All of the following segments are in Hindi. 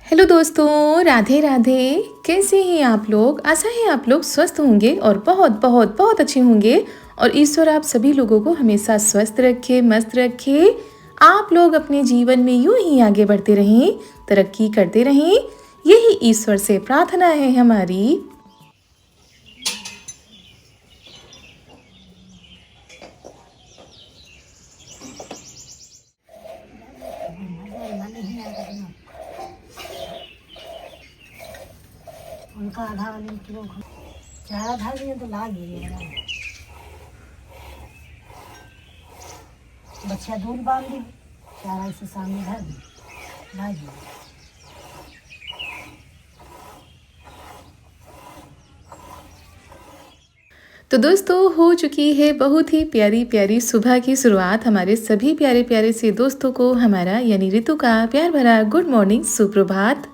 हेलो दोस्तों, राधे राधे। कैसे हैं आप लोग? आशा है आप लोग स्वस्थ होंगे और बहुत बहुत बहुत अच्छे होंगे। और ईश्वर आप सभी लोगों को हमेशा स्वस्थ रखे, मस्त रखे। आप लोग अपने जीवन में यूं ही आगे बढ़ते रहें, तरक्की करते रहें, यही ईश्वर से प्रार्थना है हमारी। उनका आधा वाले किलो चार आधा दिए तो लाग ही बच्चा दूध बांध दी चारा इसे सामने धर दी लाग ही। तो दोस्तों, हो चुकी है बहुत ही प्यारी प्यारी सुबह की शुरुआत। हमारे सभी प्यारे प्यारे से दोस्तों को हमारा यानी ऋतु का प्यार भरा गुड मॉर्निंग, सुप्रभात।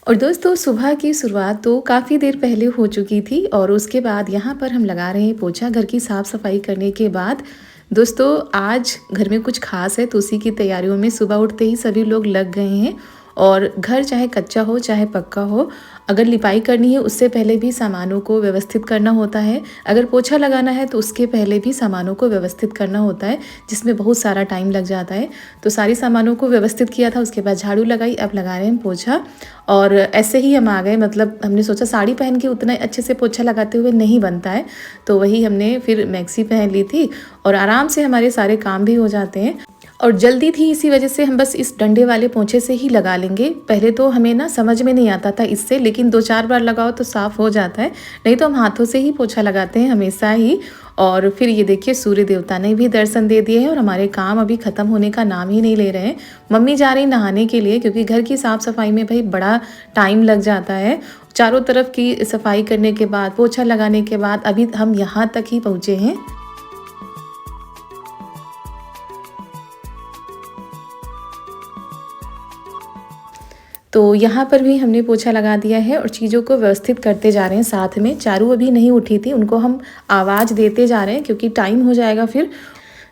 और दोस्तों, सुबह की शुरुआत तो काफ़ी देर पहले हो चुकी थी और उसके बाद यहाँ पर हम लगा रहे हैं पोछा। घर की साफ़ सफाई करने के बाद दोस्तों, आज घर में कुछ खास है तो उसी की तैयारियों में सुबह उठते ही सभी लोग लग गए हैं। और घर चाहे कच्चा हो चाहे पक्का हो, अगर लिपाई करनी है उससे पहले भी सामानों को व्यवस्थित करना होता है। अगर पोछा लगाना है तो उसके पहले भी सामानों को व्यवस्थित करना होता है, जिसमें बहुत सारा टाइम लग जाता है। तो सारी सामानों को व्यवस्थित किया था, उसके बाद झाड़ू लगाई, अब लगा रहे हैं पोछा। और ऐसे ही हम आ गए, मतलब हमने सोचा साड़ी पहन के उतना अच्छे से पोछा लगाते हुए नहीं बनता है, तो वही हमने फिर मैक्सी पहन ली थी और आराम से हमारे सारे काम भी हो जाते हैं। और जल्दी थी, इसी वजह से हम बस इस डंडे वाले पोंछे से ही लगा लेंगे। पहले तो हमें ना समझ में नहीं आता था इससे, लेकिन 2-4 बार लगाओ तो साफ़ हो जाता है। नहीं तो हम हाथों से ही पोछा लगाते हैं हमेशा ही। और फिर ये देखिए, सूर्य देवता ने भी दर्शन दे दिए हैं और हमारे काम अभी ख़त्म होने का नाम ही नहीं ले रहे हैं। मम्मी जा रही नहाने के लिए, क्योंकि घर की साफ़ सफाई में भाई बड़ा टाइम लग जाता है। चारों तरफ की सफाई करने के बाद, पोछा लगाने के बाद अभी हम यहाँ तक ही पहुँचे हैं। तो यहाँ पर भी हमने पोछा लगा दिया है और चीज़ों को व्यवस्थित करते जा रहे हैं साथ में। चारू अभी नहीं उठी थी, उनको हम आवाज़ देते जा रहे हैं क्योंकि टाइम हो जाएगा फिर।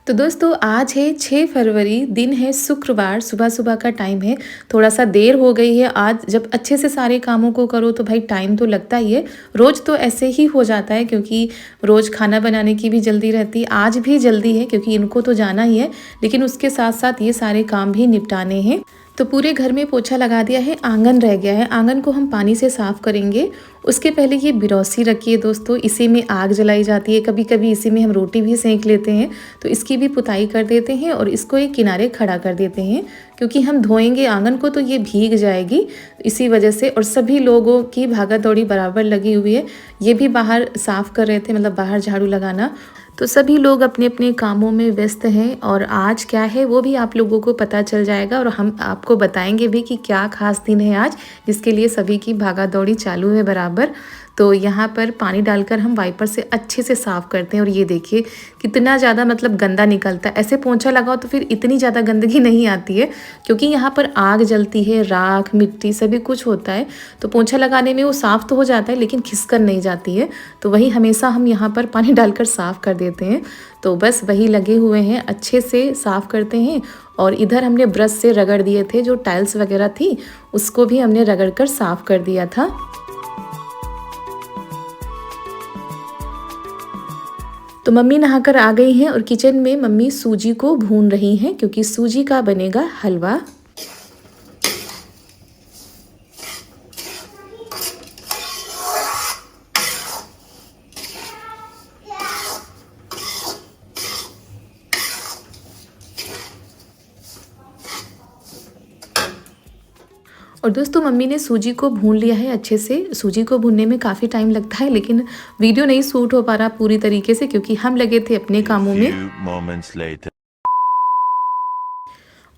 तो दोस्तों, आज है 6 फरवरी, दिन है शुक्रवार, सुबह सुबह का टाइम है। थोड़ा सा देर हो गई है आज। जब अच्छे से सारे कामों को करो तो भाई टाइम तो लगता ही है। रोज़ तो ऐसे ही हो जाता है, क्योंकि रोज़ खाना बनाने की भी जल्दी रहती है। आज भी जल्दी है क्योंकि इनको तो जाना ही है, लेकिन उसके साथ साथ ये सारे काम भी निपटाने हैं। तो पूरे घर में पोछा लगा दिया है, आंगन रह गया है। आंगन को हम पानी से साफ़ करेंगे। उसके पहले ये बिरौसी रखी है दोस्तों, इसी में आग जलाई जाती है। कभी कभी इसी में हम रोटी भी सेंक लेते हैं, तो इसकी भी पुताई कर देते हैं और इसको एक किनारे खड़ा कर देते हैं, क्योंकि हम धोएंगे आंगन को तो ये भीग जाएगी इसी वजह से। और सभी लोगों की भागा दौड़ी बराबर लगी हुई है। ये भी बाहर साफ़ कर रहे थे, मतलब बाहर झाड़ू लगाना। तो सभी लोग अपने अपने कामों में व्यस्त हैं और आज क्या है वो भी आप लोगों को पता चल जाएगा और हम आपको बताएंगे भी कि क्या खास दिन है आज, जिसके लिए सभी की भागा दौड़ी चालू है बराबर। तो यहाँ पर पानी डालकर हम वाइपर से अच्छे से साफ़ करते हैं और ये देखिए कितना ज़्यादा मतलब गंदा निकलता है। ऐसे पोंछा लगाओ तो फिर इतनी ज़्यादा गंदगी नहीं आती है, क्योंकि यहाँ पर आग जलती है, राख मिट्टी सभी कुछ होता है। तो पोंछा लगाने में वो साफ़ तो हो जाता है लेकिन खिसकर नहीं जाती है। तो वही हमेशा हम यहाँ पर पानी डालकर साफ़ कर देते हैं। तो बस वही लगे हुए हैं, अच्छे से साफ़ करते हैं। और इधर हमने ब्रश से रगड़ दिए थे, जो टाइल्स वगैरह थी उसको भी हमने रगड़ कर साफ़ कर दिया था। तो मम्मी नहाकर आ गई हैं और किचन में मम्मी सूजी को भून रही हैं क्योंकि सूजी का बनेगा हलवा। और दोस्तों मम्मी ने सूजी को भून लिया है अच्छे से। सूजी को भूनने में काफ़ी टाइम लगता है, लेकिन वीडियो नहीं शूट हो पा रहा पूरी तरीके से क्योंकि हम लगे थे अपने कामों में।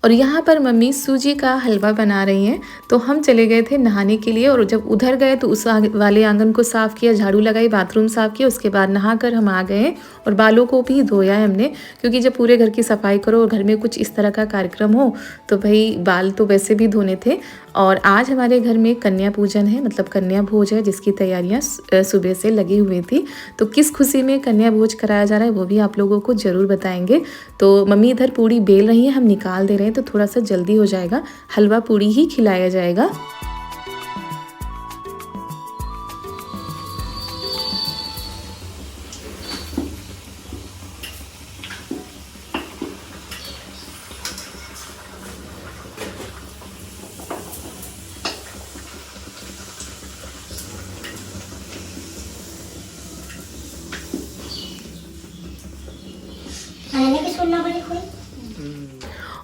और यहाँ पर मम्मी सूजी का हलवा बना रही हैं। तो हम चले गए थे नहाने के लिए और जब उधर गए तो उस वाले आंगन को साफ़ किया, झाड़ू लगाई, बाथरूम साफ़ किया। उसके बाद नहाकर हम आ गए और बालों को भी धोया है हमने, क्योंकि जब पूरे घर की सफाई करो और घर में कुछ इस तरह का कार्यक्रम हो तो भाई बाल तो वैसे भी धोने थे। और आज हमारे घर में कन्या पूजन है, मतलब कन्या भोज है, जिसकी तैयारियां सुबह से लगी हुई थी। तो किस खुशी में कन्या भोज कराया जा रहा है वो भी आप लोगों को ज़रूर बताएंगे। तो मम्मी इधर पूड़ी बेल रही है, हम निकाल दे रहे हैं तो थोड़ा सा जल्दी हो जाएगा, हलवा पूड़ी ही खिलाया जाएगा।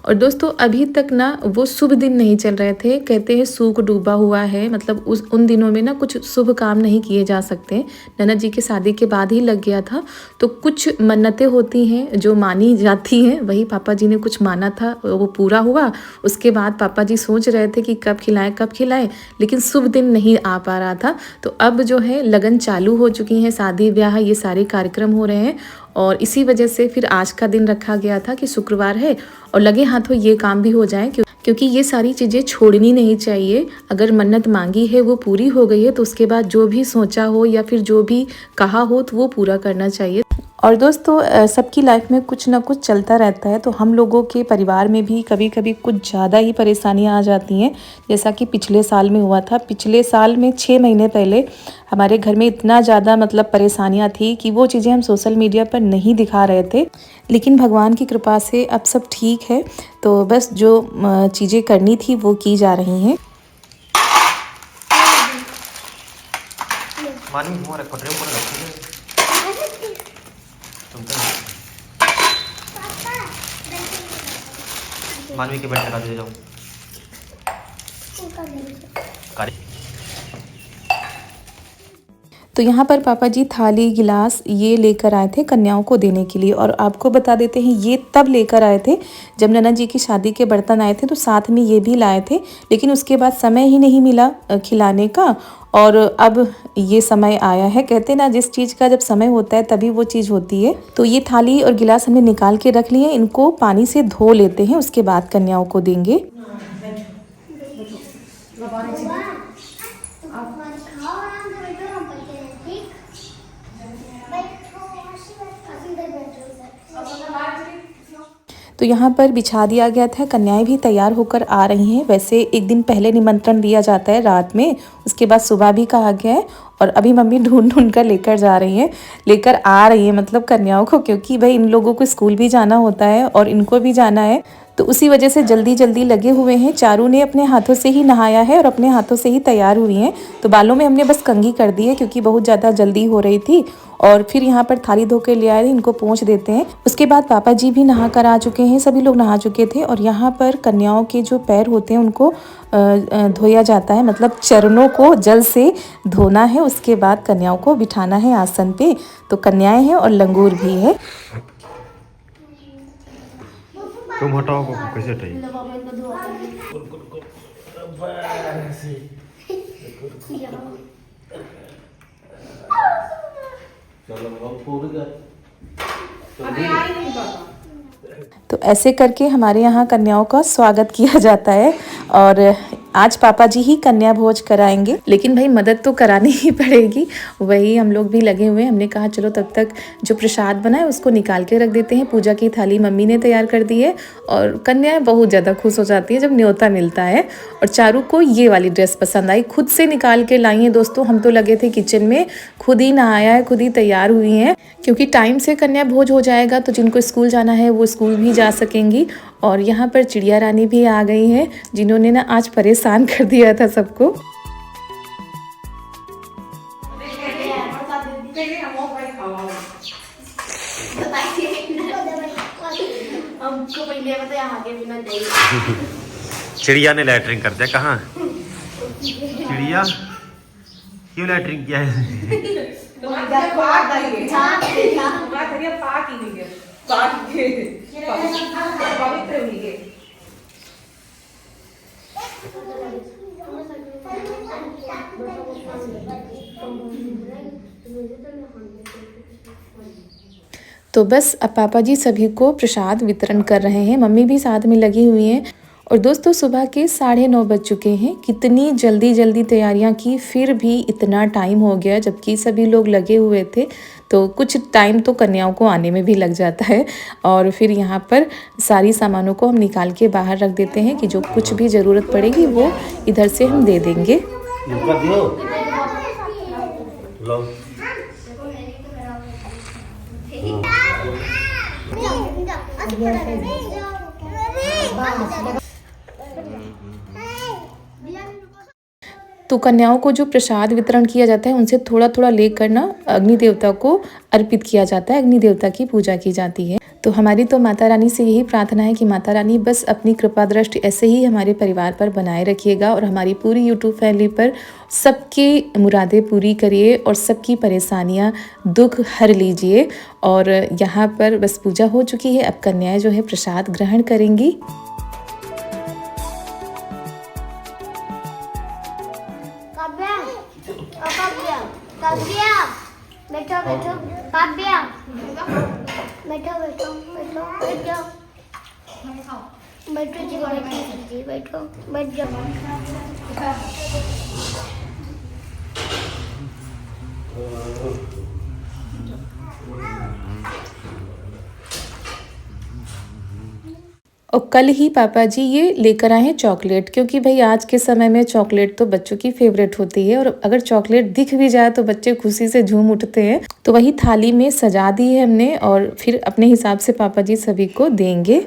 और दोस्तों अभी तक ना वो शुभ दिन नहीं चल रहे थे, कहते हैं सूख डूबा हुआ है, मतलब उन दिनों में ना कुछ शुभ काम नहीं किए जा सकते। ननद जी की शादी के बाद ही लग गया था। तो कुछ मन्नतें होती हैं जो मानी जाती हैं, वही पापा जी ने कुछ माना था, वो पूरा हुआ। उसके बाद पापा जी सोच रहे थे कि कब खिलाएं, लेकिन शुभ दिन नहीं आ पा रहा था। तो अब जो है लगन चालू हो चुकी हैं, शादी ब्याह ये सारे कार्यक्रम हो रहे हैं। और इसी वजह से फिर आज का दिन रखा गया था कि शुक्रवार है और लगे हाथों ये काम भी हो जाए, क्योंकि ये सारी चीज़ें छोड़नी नहीं चाहिए। अगर मन्नत मांगी है वो पूरी हो गई है तो उसके बाद जो भी सोचा हो या फिर जो भी कहा हो तो वो पूरा करना चाहिए। और दोस्तों सबकी लाइफ में कुछ ना कुछ चलता रहता है, तो हम लोगों के परिवार में भी कभी कभी कुछ ज़्यादा ही परेशानियां आ जाती हैं, जैसा कि पिछले साल में हुआ था। पिछले साल में 6 महीने पहले हमारे घर में इतना ज़्यादा मतलब परेशानियां थी कि वो चीज़ें हम सोशल मीडिया पर नहीं दिखा रहे थे, लेकिन भगवान की कृपा से अब सब ठीक है। तो बस जो चीज़ें करनी थी वो की जा रही हैं। मानवी के बेटे का दे जाओ। तो यहाँ पर पापा जी थाली गिलास ये लेकर आए थे कन्याओं को देने के लिए। और आपको बता देते हैं ये तब लेकर आए थे जब ननद जी की शादी के बर्तन आए थे, तो साथ में ये भी लाए थे, लेकिन उसके बाद समय ही नहीं मिला खिलाने का। और अब ये समय आया है, कहते ना जिस चीज़ का जब समय होता है तभी वो चीज़ होती है। तो ये थाली और गिलास हमने निकाल के रख लिए, इनको पानी से धो लेते हैं, उसके बाद कन्याओं को देंगे। तो यहाँ पर बिछा दिया गया था, कन्याएं भी तैयार होकर आ रही हैं। वैसे एक दिन पहले निमंत्रण दिया जाता है रात में, उसके बाद सुबह भी कहा गया है। और अभी मम्मी ढूंढ कर लेकर आ रही है मतलब कन्याओं को, क्योंकि भाई इन लोगों को स्कूल भी जाना होता है और इनको भी जाना है, तो उसी वजह से जल्दी जल्दी लगे हुए हैं। चारू ने अपने हाथों से ही नहाया है और अपने हाथों से ही तैयार हुई हैं। तो बालों में हमने बस कंघी कर दी है क्योंकि बहुत ज़्यादा जल्दी हो रही थी। और फिर यहाँ पर थाली धो के ले आए, इनको पोंछ देते हैं। उसके बाद पापा जी भी नहा कर आ चुके हैं, सभी लोग नहा चुके थे। और यहाँ पर कन्याओं के जो पैर होते हैं उनको धोया जाता है, मतलब चरणों को जल से धोना है। उसके बाद कन्याओं को बिठाना है आसन पे। तो कन्याएं हैं और लंगूर भी है। तुम हटाओ को कैसे हटाइए? तो ऐसे करके हमारे यहाँ कन्याओं का स्वागत किया जाता है। और आज पापा जी ही कन्या भोज कराएंगे, लेकिन भाई मदद तो करानी ही पड़ेगी। वही हम लोग भी लगे हुए हैं। हमने कहा चलो तब तक जो प्रसाद बना है उसको निकाल के रख देते हैं। पूजा की थाली मम्मी ने तैयार कर दी है और कन्याएं बहुत ज़्यादा खुश हो जाती है जब न्योता मिलता है। और चारू को ये वाली ड्रेस पसंद आई, खुद से निकाल के लाई है दोस्तों। हम तो लगे थे किचन में, खुद ही नहाया है, खुद ही तैयार हुई हैं, क्योंकि टाइम से कन्या भोज हो जाएगा तो जिनको स्कूल जाना है वो स्कूल भी जा सकेंगी। और यहाँ पर चिड़िया रानी भी आ गई हैं, जिन्होंने ना आज परेशान कर दिया था सबको। चिड़िया ने लैटरिंग कर दिया। कहाँ चिड़िया क्यों लैटरिंग किया है? तो बस अब पापा जी सभी को प्रसाद वितरण कर रहे हैं, मम्मी भी साथ में लगी हुई हैं। और दोस्तों सुबह के 9:30 बज चुके हैं। कितनी जल्दी जल्दी तैयारियां की, फिर भी इतना टाइम हो गया जबकि सभी लोग लगे हुए थे। तो कुछ टाइम तो कन्याओं को आने में भी लग जाता है। और फिर यहाँ पर सारी सामानों को हम निकाल के बाहर रख देते हैं कि जो कुछ भी ज़रूरत पड़ेगी वो इधर से हम दे देंगे। तो कन्याओं को जो प्रसाद वितरण किया जाता है उनसे थोड़ा थोड़ा लेकर ना अग्नि देवता को अर्पित किया जाता है, अग्नि देवता की पूजा की जाती है। तो हमारी तो माता रानी से यही प्रार्थना है कि माता रानी बस अपनी कृपा दृष्टि ऐसे ही हमारे परिवार पर बनाए रखिएगा और हमारी पूरी यूट्यूब फैमिली पर सबकी मुरादें पूरी करिए और सबकी परेशानियां दुख हर लीजिए। और यहाँ पर बस पूजा हो चुकी है, अब कन्याएं जो है प्रसाद ग्रहण करेंगी। बैठो बैठो काव्या बैठो बैठो बैठो बैठो बैठो जी बैठो बैठ जाओ। और कल ही पापा जी ये लेकर आए हैं चॉकलेट, क्योंकि भाई आज के समय में चॉकलेट तो बच्चों की फेवरेट होती है और अगर चॉकलेट दिख भी जाए तो बच्चे खुशी से झूम उठते हैं। तो वही थाली में सजा दी है हमने और फिर अपने हिसाब से पापा जी सभी को देंगे।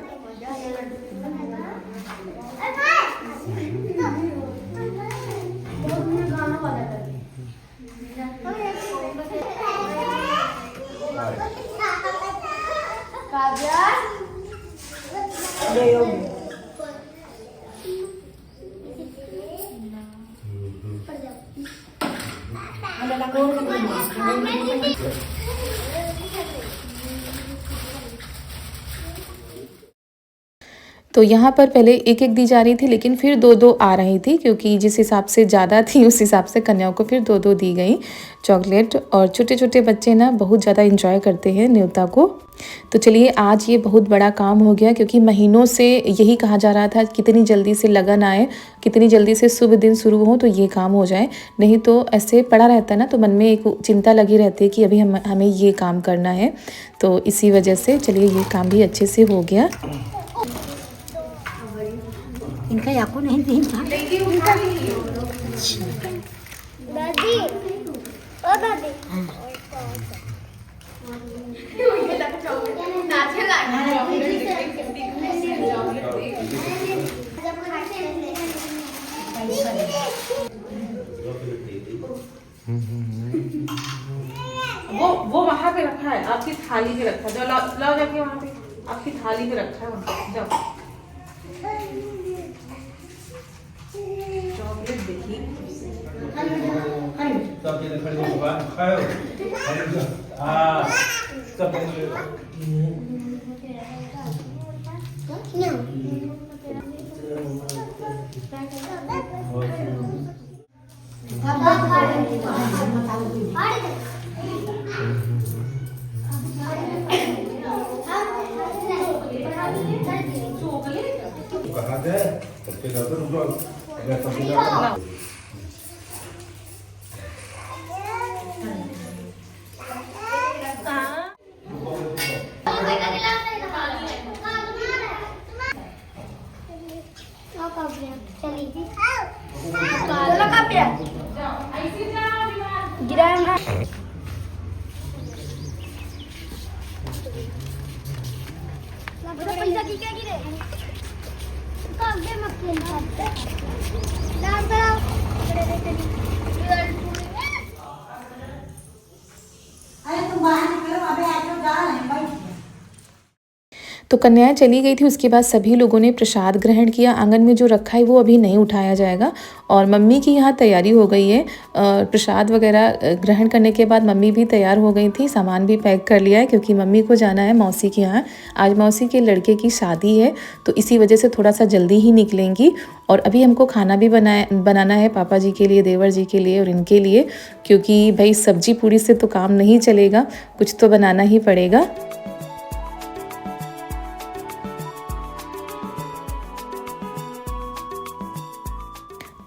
तो यहाँ पर पहले एक एक दी जा रही थी, लेकिन फिर दो दो आ रही थी, क्योंकि जिस हिसाब से ज़्यादा थी उस हिसाब से कन्याओं को फिर दो दो दी गई चॉकलेट। और छोटे छोटे बच्चे ना बहुत ज़्यादा इंजॉय करते हैं न्योता को। तो चलिए आज ये बहुत बड़ा काम हो गया, क्योंकि महीनों से यही कहा जा रहा था कितनी जल्दी से लगन आए, कितनी जल्दी से शुभ दिन शुरू हो तो ये काम हो जाए। नहीं तो ऐसे पड़ा रहता है ना, तो मन में एक चिंता लगी रहती है कि अभी हमें ये काम करना है। तो इसी वजह से चलिए ये काम भी अच्छे से हो गया। इनका याकू नहीं दी दादी ओ दादी वो वहाँ पे रखा है, आपकी थाली पे रखा है। लाओ जाके वहाँ पे आपकी थाली पे रखा है, जाओ। चॉकलेट देखिए कहाँ गए? पैसा की क्या गिरे अरे तुम बाहर निकलो, अबे आज तो जा रहे हैं भाई। तो कन्याएं चली गई थी। उसके बाद सभी लोगों ने प्रसाद ग्रहण किया। आंगन में जो रखा है वो अभी नहीं उठाया जाएगा। और मम्मी की यहाँ तैयारी हो गई है। प्रसाद वगैरह ग्रहण करने के बाद मम्मी भी तैयार हो गई थी, सामान भी पैक कर लिया है क्योंकि मम्मी को जाना है मौसी के यहाँ। आज मौसी के लड़के की शादी है तो इसी वजह से थोड़ा सा जल्दी ही निकलेंगी। और अभी हमको खाना भी बनाना है पापा जी के लिए, देवर जी के लिए और इनके लिए, क्योंकि भाई सब्जी पूरी से तो काम नहीं चलेगा, कुछ तो बनाना ही पड़ेगा।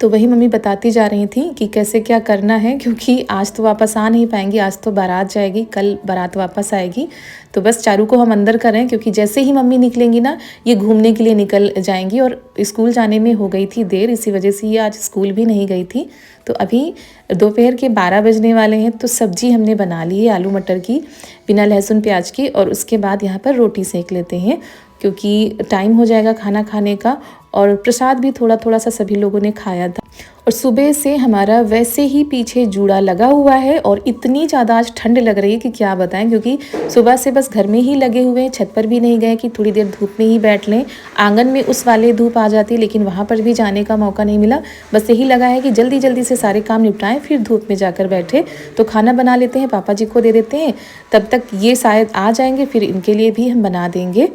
तो वही मम्मी बताती जा रही थी कि कैसे क्या करना है, क्योंकि आज तो वापस आ नहीं पाएंगी, आज तो बारात जाएगी, कल बारात वापस आएगी। तो बस चारू को हम अंदर कर रहे हैं क्योंकि जैसे ही मम्मी निकलेंगी ना ये घूमने के लिए निकल जाएंगी। और स्कूल जाने में हो गई थी देर, इसी वजह से ये आज स्कूल भी नहीं गई थी। तो अभी दोपहर के 12 बजने वाले हैं। तो सब्जी हमने बना ली है आलू मटर की बिना लहसुन प्याज की, और उसके बाद यहाँ पर रोटी सेक लेते हैं क्योंकि टाइम हो जाएगा खाना खाने का। और प्रसाद भी थोड़ा थोड़ा सा सभी लोगों ने खाया था। और सुबह से हमारा वैसे ही पीछे जूड़ा लगा हुआ है और इतनी ज़्यादा आज ठंड लग रही है कि क्या बताएं, क्योंकि सुबह से बस घर में ही लगे हुए हैं, छत पर भी नहीं गए कि थोड़ी देर धूप में ही बैठ लें। आंगन में उस वाले धूप आ जाती लेकिन वहाँ पर भी जाने का मौका नहीं मिला। बस यही लगा है कि जल्दी जल्दी से सारे काम निपटाएं फिर धूप में जाकर बैठे। तो खाना बना लेते हैं, पापा जी को दे देते हैं, तब तक ये शायद आ जाएंगे, फिर इनके लिए भी हम बना देंगे।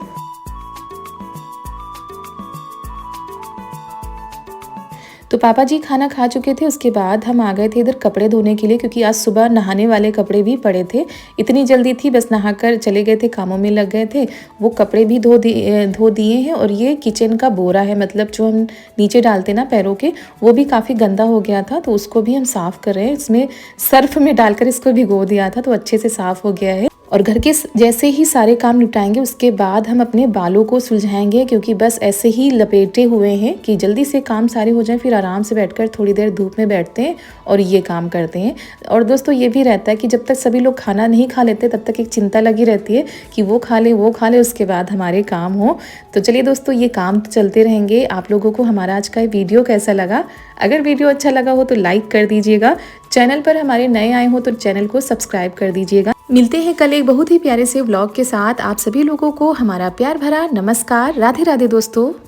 तो पापा जी खाना खा चुके थे। उसके बाद हम आ गए थे इधर कपड़े धोने के लिए, क्योंकि आज सुबह नहाने वाले कपड़े भी पड़े थे। इतनी जल्दी थी, बस नहाकर चले गए थे, कामों में लग गए थे। वो कपड़े भी धो दिए हैं। और ये किचन का बोरा है, मतलब जो हम नीचे डालते ना पैरों के, वो भी काफ़ी गंदा हो गया था, तो उसको भी हम साफ़ कर रहे हैं। इसमें सर्फ में डालकर इसको भिगो दिया था तो अच्छे से साफ़ हो गया है। और घर के जैसे ही सारे काम निपटाएंगे उसके बाद हम अपने बालों को सुलझाएंगे, क्योंकि बस ऐसे ही लपेटे हुए हैं कि जल्दी से काम सारे हो जाएं, फिर आराम से बैठकर थोड़ी देर धूप में बैठते हैं और ये काम करते हैं। और दोस्तों ये भी रहता है कि जब तक सभी लोग खाना नहीं खा लेते तब तक एक चिंता लगी रहती है कि वो खा ले उसके बाद हमारे काम हो। तो चलिए दोस्तों ये काम तो चलते रहेंगे। आप लोगों को हमारा आज का वीडियो कैसा लगा? अगर वीडियो अच्छा लगा हो तो लाइक कर दीजिएगा। चैनल पर हमारे नए आए हो तो चैनल को सब्सक्राइब कर दीजिएगा। मिलते हैं कल एक बहुत ही प्यारे से व्लॉग के साथ। आप सभी लोगों को हमारा प्यार भरा नमस्कार। राधे राधे दोस्तों।